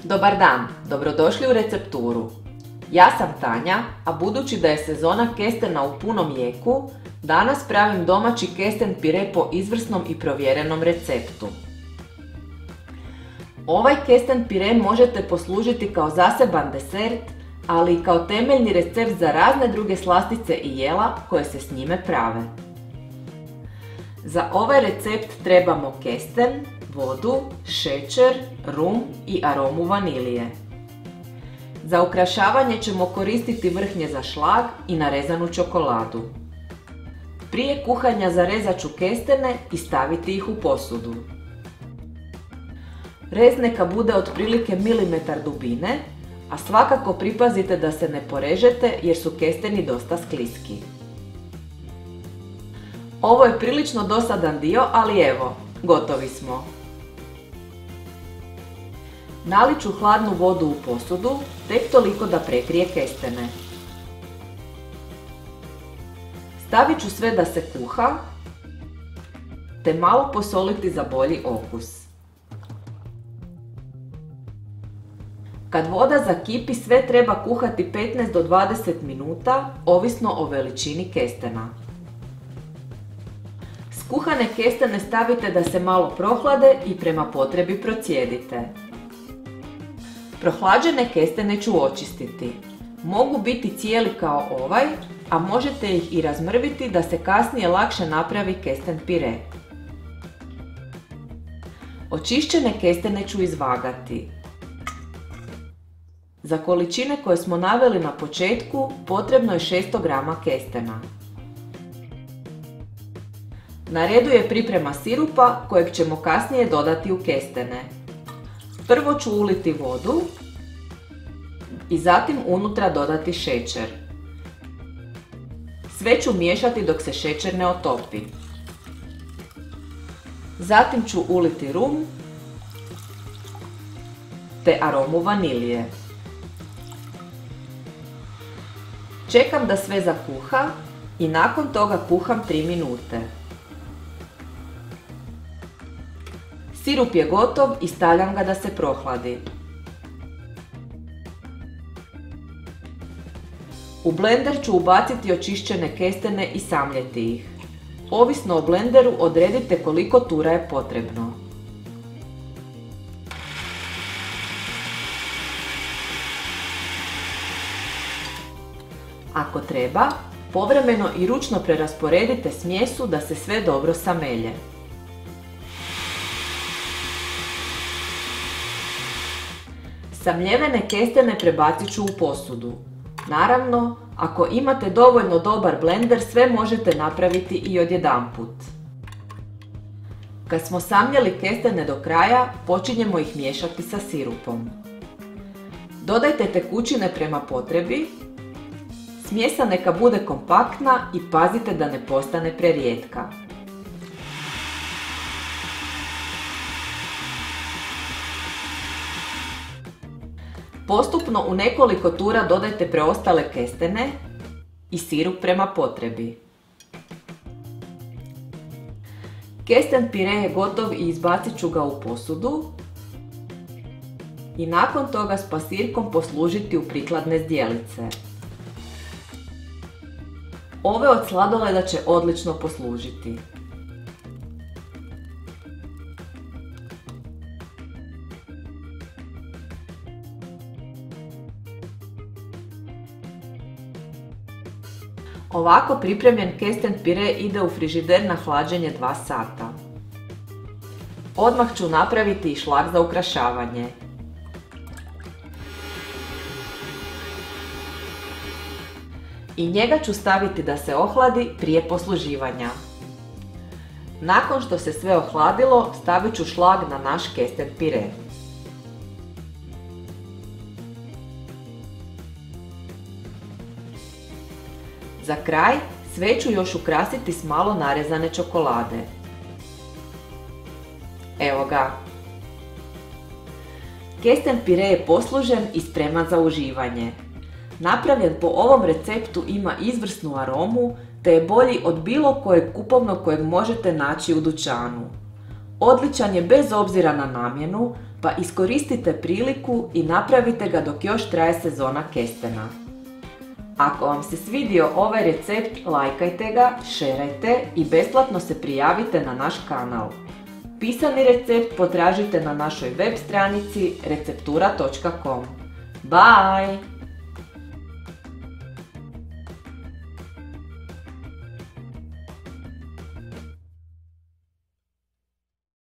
Dobar dan, dobrodošli u recepturu. Ja sam Tanja, a budući da je sezona kestena u punom jeku, danas pravim domaći kesten pire po izvrsnom i provjerenom receptu. Ovaj kesten pire možete poslužiti kao zaseban desert, ali i kao temeljni recept za razne druge slastice i jela koje se s njime prave. Za ovaj recept trebamo kesten, vodu, šećer, rum i aromu vanilije. Za ukrašavanje ćemo koristiti vrhnje za šlag i narezanu čokoladu. Prije kuhanja zarezat ću kestene i staviti ih u posudu. Rez neka bude otprilike milimetar dubine, a svakako pripazite da se ne porežete jer su kesteni dosta skliski. Ovo je prilično dosadan dio, ali evo, gotovi smo. Nalit ću hladnu vodu u posudu, tek toliko da prekrije kestene. Stavit ću sve da se kuha, te malo posoliti za bolji okus. Kad voda zakipi, sve treba kuhati 15 do 20 minuta, ovisno o veličini kestena. Skuhane kestene stavite da se malo prohlade i prema potrebi procijedite. Prohlađene kestene ću očistiti. Mogu biti cijeli kao ovaj, a možete ih i razmrviti da se kasnije lakše napravi kesten pire. Očišćene kestene ću izvagati. Za količine koje smo naveli na početku potrebno je 600 g kestena. Na redu je priprema sirupa kojeg ćemo kasnije dodati u kestene. Prvo ću uliti vodu i zatim unutra dodati šećer. Sve ću miješati dok se šećer ne otopi. Zatim ću uliti rum te aromu vanilije. Čekam da sve zakuha i nakon toga kuham 3 minute. Sirup je gotov i stavljam ga da se prohladi. U blender ću ubaciti očišćene kestene i samljeti ih. Ovisno o blenderu odredite koliko tura je potrebno. Ako treba, povremeno i ručno prerasporedite smjesu da se sve dobro samelje. Samljevene kestene prebacit ću u posudu. Naravno, ako imate dovoljno dobar blender, sve možete napraviti i odjedanput. Kad smo samljeli kestene do kraja, počinjemo ih miješati sa sirupom. Dodajte tekućine prema potrebi. Smjesa neka bude kompaktna i pazite da ne postane prerijetka. Postupno u nekoliko tura dodajte preostale kestene i sirup prema potrebi. Kesten pire je gotov i izbacit ću ga u posudu i nakon toga s pasirkom poslužiti u prikladne zdjelice. Ove od sladoleda će odlično poslužiti. Ovako pripremljen kesten pire ide u frižider na hlađenje 2 sata. Odmah ću napraviti i šlag za ukrašavanje. I njega ću staviti da se ohladi prije posluživanja. Nakon što se sve ohladilo, stavit ću šlag na naš kesten pire. Za kraj sve ću još ukrasiti s malo narezane čokolade. Evo ga. Kesten pire je poslužen i spreman za uživanje. Napravljen po ovom receptu ima izvrsnu aromu te je bolji od bilo kojeg kupovnog kojeg možete naći u dućanu. Odličan je bez obzira na namjenu, pa iskoristite priliku i napravite ga dok još traje sezona kestena. Ako vam se svidio ovaj recept, lajkajte ga, šerajte i besplatno se prijavite na naš kanal. Pisani recept potražite na našoj web stranici receptura.com. Bye!